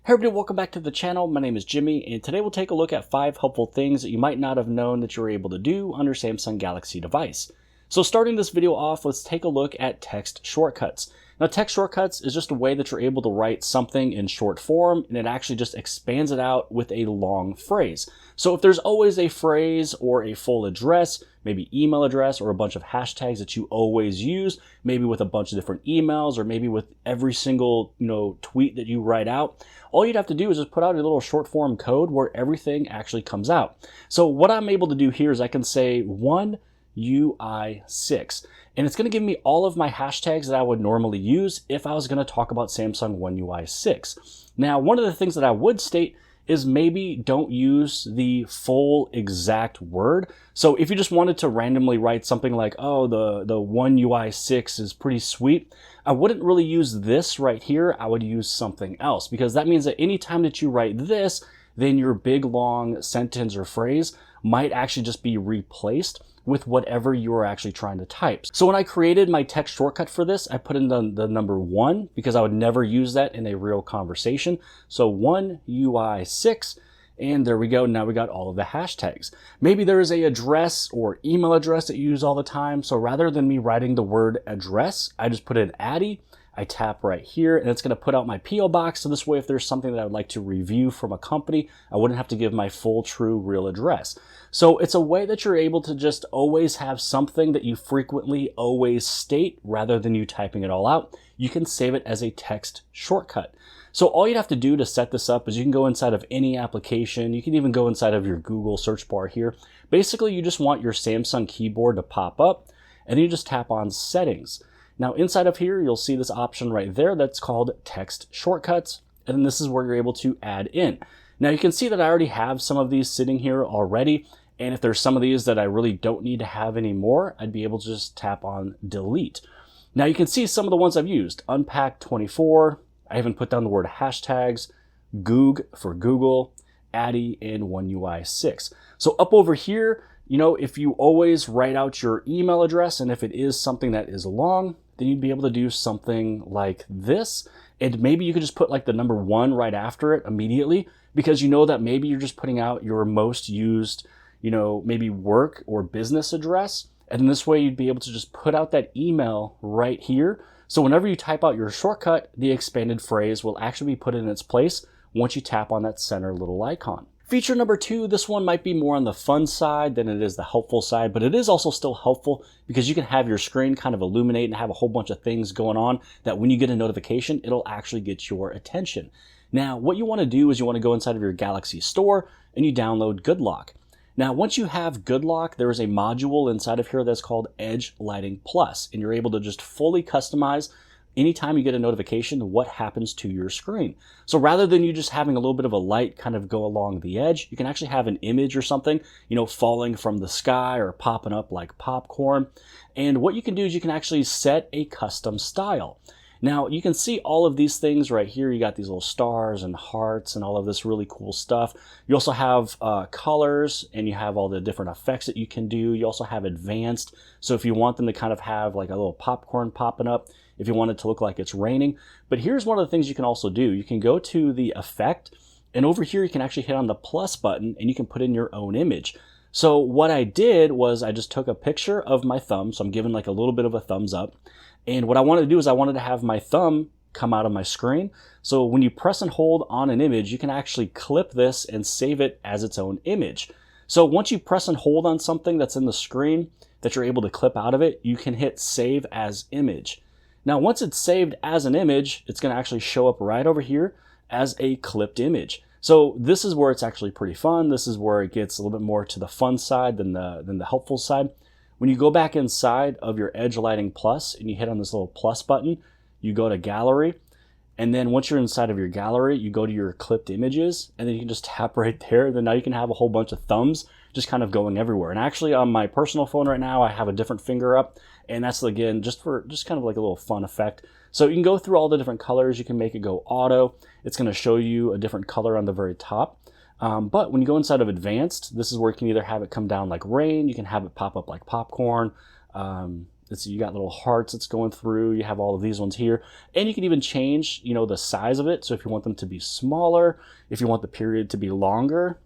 Hey everybody, welcome back to the channel. My name is Jimmy, and today we'll take a look at 5 helpful things that you might not have known that you're able to do on your Samsung Galaxy device. So starting this video off, let's take a look at text shortcuts. Now, text shortcuts is just a way that you're able to write something in short form, and it actually just expands it out with a long phrase. So if there's always a phrase or a full address, maybe email address or a bunch of hashtags that you always use, maybe with a bunch of different emails or maybe with every single tweet that you write out, all you'd have to do is just put out a little short form code where everything actually comes out. So what I'm able to do here is I can say One UI 6, and it's going to give me all of my hashtags that I would normally use if I was going to talk about Samsung One UI 6. Now, one of the things that I would state is maybe don't use the full exact word. So if you just wanted to randomly write something like, oh, the One UI 6 is pretty sweet, I wouldn't really use this right here. I would use something else, because that means that anytime that you write this, then your big long sentence or phrase might actually just be replaced with whatever you are actually trying to type. So when I created my text shortcut for this, I put in the number 1 because I would never use that in a real conversation. So One UI 6, and there we go. Now we got all of the hashtags. Maybe there is a address or email address that you use all the time. So rather than me writing the word address, I just put in Addy. I tap right here, and it's going to put out my P.O. box. So this way, if there's something that I would like to review from a company, I wouldn't have to give my full, true, real address. So it's a way that you're able to just always have something that you frequently always state rather than you typing it all out. You can save it as a text shortcut. So all you'd have to do to set this up is you can go inside of any application. You can even go inside of your Google search bar here. Basically, you just want your Samsung keyboard to pop up, and then you just tap on Settings. Now inside of here, you'll see this option right there that's called Text Shortcuts, and then this is where you're able to add in. Now you can see that I already have some of these sitting here already, and if there's some of these that I really don't need to have anymore, I'd be able to just tap on Delete. Now you can see some of the ones I've used. Unpack 24, I even put down the word hashtags, Goog for Google, Addy, and One UI 6. So up over here, if you always write out your email address, and if it is something that is long, then you'd be able to do something like this. And maybe you could just put like the number 1 right after it immediately, because you know that maybe you're just putting out your most used, maybe work or business address. And in this way, you'd be able to just put out that email right here. So whenever you type out your shortcut, the expanded phrase will actually be put in its place once you tap on that center little icon. Feature number 2, this one might be more on the fun side than it is the helpful side, but it is also still helpful because you can have your screen kind of illuminate and have a whole bunch of things going on that when you get a notification, it'll actually get your attention. Now, what you want to do is you want to go inside of your Galaxy store and you download GoodLock. Now, once you have GoodLock, there is a module inside of here that's called Edge Lighting Plus, and you're able to just fully customize anytime you get a notification, what happens to your screen. So rather than you just having a little bit of a light kind of go along the edge, you can actually have an image or something, falling from the sky or popping up like popcorn. And what you can do is you can actually set a custom style. Now you can see all of these things right here. You got these little stars and hearts and all of this really cool stuff. You also have colors, and you have all the different effects that you can do. You also have advanced. So if you want them to kind of have like a little popcorn popping up, if you want it to look like it's raining. But here's one of the things you can also do. You can go to the effect, and over here you can actually hit on the plus button and you can put in your own image. So what I did was I just took a picture of my thumb. So I'm giving like a little bit of a thumbs up. And what I wanted to do is I wanted to have my thumb come out of my screen. So when you press and hold on an image, you can actually clip this and save it as its own image. So once you press and hold on something that's in the screen that you're able to clip out of it, you can hit Save as Image. Now, once it's saved as an image, it's going to actually show up right over here as a clipped image. So this is where it's actually pretty fun. This is where it gets a little bit more to the fun side than the helpful side. When you go back inside of your Edge Lighting Plus and you hit on this little plus button, you go to Gallery. And then once you're inside of your gallery, you go to your clipped images, and then you can just tap right there. Then now you can have a whole bunch of thumbs just kind of going everywhere. And actually on my personal phone right now, I have a different finger up, and that's again just kind of like a little fun effect. So you can go through all the different colors. You can make it go auto. It's going to show you a different color on the very top. But when you go inside of advanced, this is where you can either have it come down like rain, you can have it pop up like popcorn, You got little hearts that's going through. You have all of these ones here. And you can even change, the size of it. So if you want them to be smaller, if you want the period to be longer,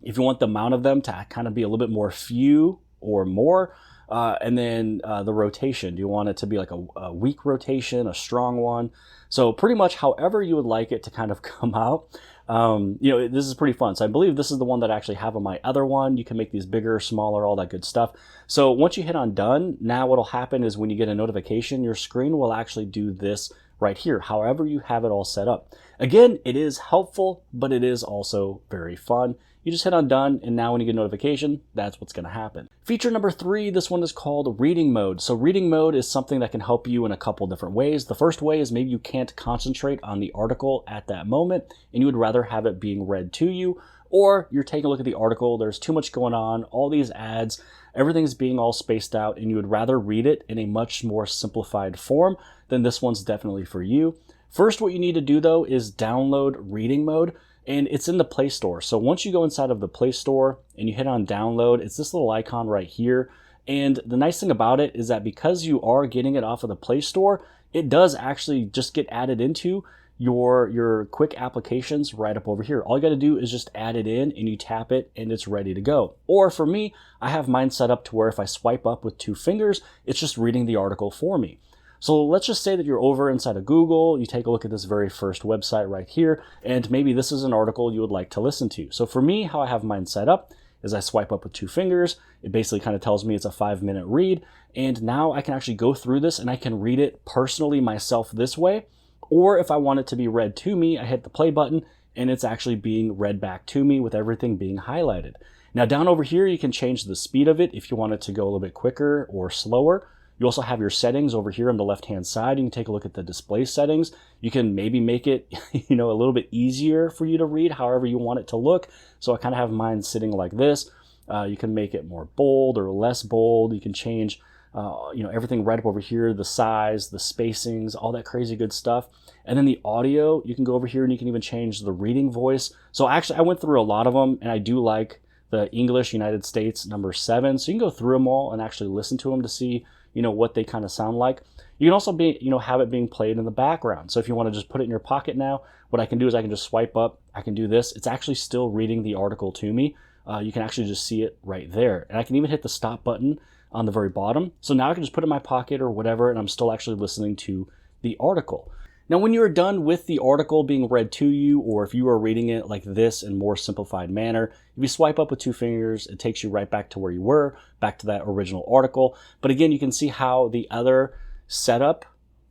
if you want the amount of them to kind of be a little bit more few or more, and then the rotation. Do you want it to be like a weak rotation, a strong one? So pretty much however you would like it to kind of come out. This is pretty fun. So I believe this is the one that I actually have on my other one. You can make these bigger, smaller, all that good stuff. So once you hit on done, now what'll happen is when you get a notification, your screen will actually do this right here, however you have it all set up. Again, it is helpful, but it is also very fun. You just hit on done, and now when you get a notification, that's what's going to happen. Feature number 3, this one is called reading mode. So reading mode is something that can help you in a couple different ways. The first way is maybe you can't concentrate on the article at that moment, and you would rather have it being read to you, or you're taking a look at the article, there's too much going on, all these ads, everything's being all spaced out, and you would rather read it in a much more simplified form. Then this one's definitely for you. First, what you need to do though is download reading mode. And it's in the Play Store. So once you go inside of the Play Store and you hit on download, it's this little icon right here. And the nice thing about it is that because you are getting it off of the Play Store, it does actually just get added into your quick applications right up over here. All you got to do is just add it in and you tap it and it's ready to go. Or for me, I have mine set up to where if I swipe up with 2 fingers, it's just reading the article for me. So let's just say that you're over inside of Google, you take a look at this very first website right here, and maybe this is an article you would like to listen to. So for me, how I have mine set up is I swipe up with 2 fingers. It basically kind of tells me it's a 5-minute read. And now I can actually go through this and I can read it personally myself this way. Or if I want it to be read to me, I hit the play button and it's actually being read back to me with everything being highlighted. Now down over here, you can change the speed of it if you want it to go a little bit quicker or slower. You also have your settings over here on the left-hand side. You can take a look at the display settings. You can maybe make it, a little bit easier for you to read, however you want it to look. So I kind of have mine sitting like this. You can make it more bold or less bold. You can change, everything right up over here, the size, the spacings, all that crazy good stuff. And then the audio, you can go over here and you can even change the reading voice. So actually, I went through a lot of them, and I do like the English United States number 7. So you can go through them all and actually listen to them to see what they kind of sound like. You can also have it being played in the background. So if you want to just put it in your pocket now, what I can do is I can just swipe up, I can do this. It's actually still reading the article to me. You can actually just see it right there. And I can even hit the stop button on the very bottom. So now I can just put it in my pocket or whatever, and I'm still actually listening to the article. Now, when you are done with the article being read to you, or if you are reading it like this in more simplified manner, if you swipe up with 2 fingers, it takes you right back to where you were, back to that original article. But again, you can see how the other setup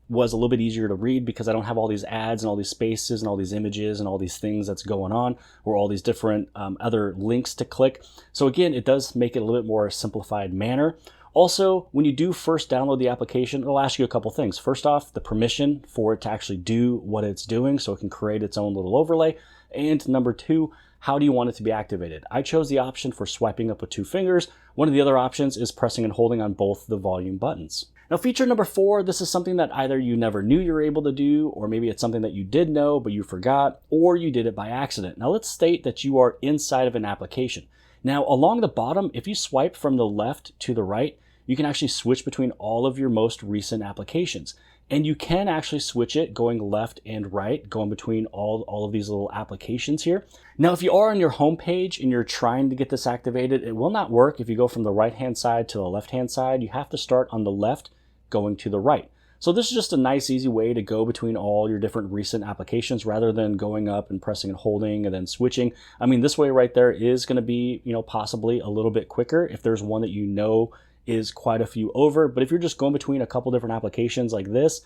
was a little bit easier to read because I don't have all these ads and all these spaces and all these images and all these things that's going on, or all these different other links to click. So again, it does make it a little bit more simplified manner. Also, when you do first download the application, it'll ask you a couple things. First off, the permission for it to actually do what it's doing so it can create its own little overlay. And number 2, how do you want it to be activated? I chose the option for swiping up with 2 fingers. One of the other options is pressing and holding on both the volume buttons. Now, feature number 4, this is something that either you never knew you were able to do, or maybe it's something that you did know but you forgot, or you did it by accident. Now, let's state that you are inside of an application. Now, along the bottom, if you swipe from the left to the right, you can actually switch between all of your most recent applications. And you can actually switch it going left and right, going between all of these little applications here. Now, if you are on your home page and you're trying to get this activated, it will not work if you go from the right-hand side to the left-hand side. You have to start on the left, going to the right. So this is just a nice, easy way to go between all your different recent applications rather than going up and pressing and holding and then switching. I mean, this way right there is going to be, possibly a little bit quicker if there's one that is quite a few over. But if you're just going between a couple different applications like this,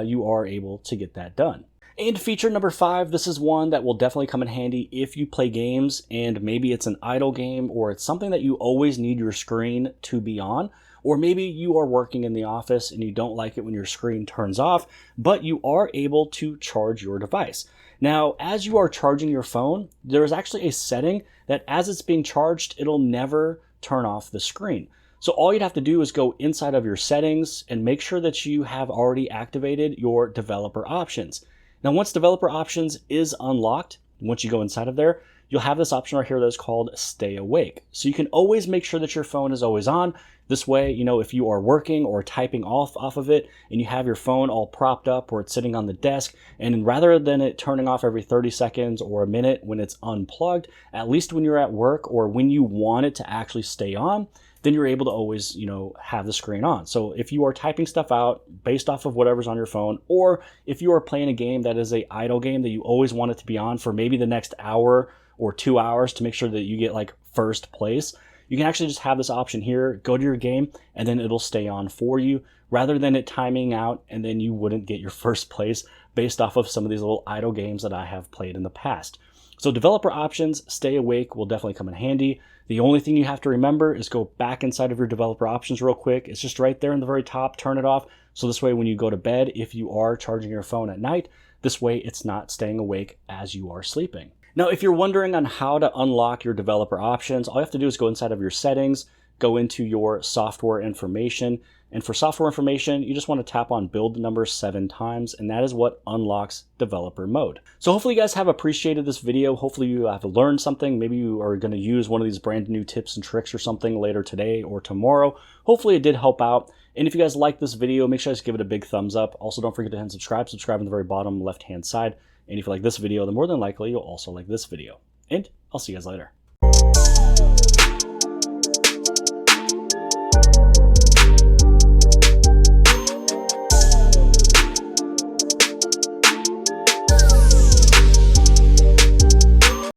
you are able to get that done. And feature number 5, this is one that will definitely come in handy if you play games and maybe it's an idle game or it's something that you always need your screen to be on. Or maybe you are working in the office and you don't like it when your screen turns off, but you are able to charge your device. Now, as you are charging your phone, there is actually a setting that as it's being charged, it'll never turn off the screen. So all you'd have to do is go inside of your settings and make sure that you have already activated your developer options. Now, once developer options is unlocked, once you go inside of there, you'll have this option right here that's called Stay Awake. So you can always make sure that your phone is always on. This way, you know, if you are working or typing off of it and you have your phone all propped up or it's sitting on the desk, and rather than it turning off every 30 seconds or a minute when it's unplugged, at least when you're at work or when you want it to actually stay on, then you're able to always, you know, have the screen on. So if you are typing stuff out based off of whatever's on your phone, or if you are playing a game that is a idle game that you always want it to be on for maybe the next hour or 2 hours to make sure that you get like first place, you can actually just have this option here, go to your game, and then it'll stay on for you rather than it timing out and then you wouldn't get your first place based off of some of these little idle games that I have played in the past. So developer options, stay awake, will definitely come in handy. The only thing you have to remember is go back inside of your developer options real quick. It's just right there in the very top, turn it off. So this way when you go to bed, if you are charging your phone at night, this way it's not staying awake as you are sleeping. Now, if you're wondering on how to unlock your developer options, all you have to do is go inside of your settings, go into your software information. And for software information, you just want to tap on build number 7 times, and that is what unlocks developer mode. So hopefully you guys have appreciated this video. Hopefully you have learned something. Maybe you are going to use one of these brand new tips and tricks or something later today or tomorrow. Hopefully it did help out. And if you guys like this video, make sure to give it a big thumbs up. Also, don't forget to hit subscribe. Subscribe on the very bottom left-hand side. And if you like this video, then more than likely you'll also like this video. And I'll see you guys later.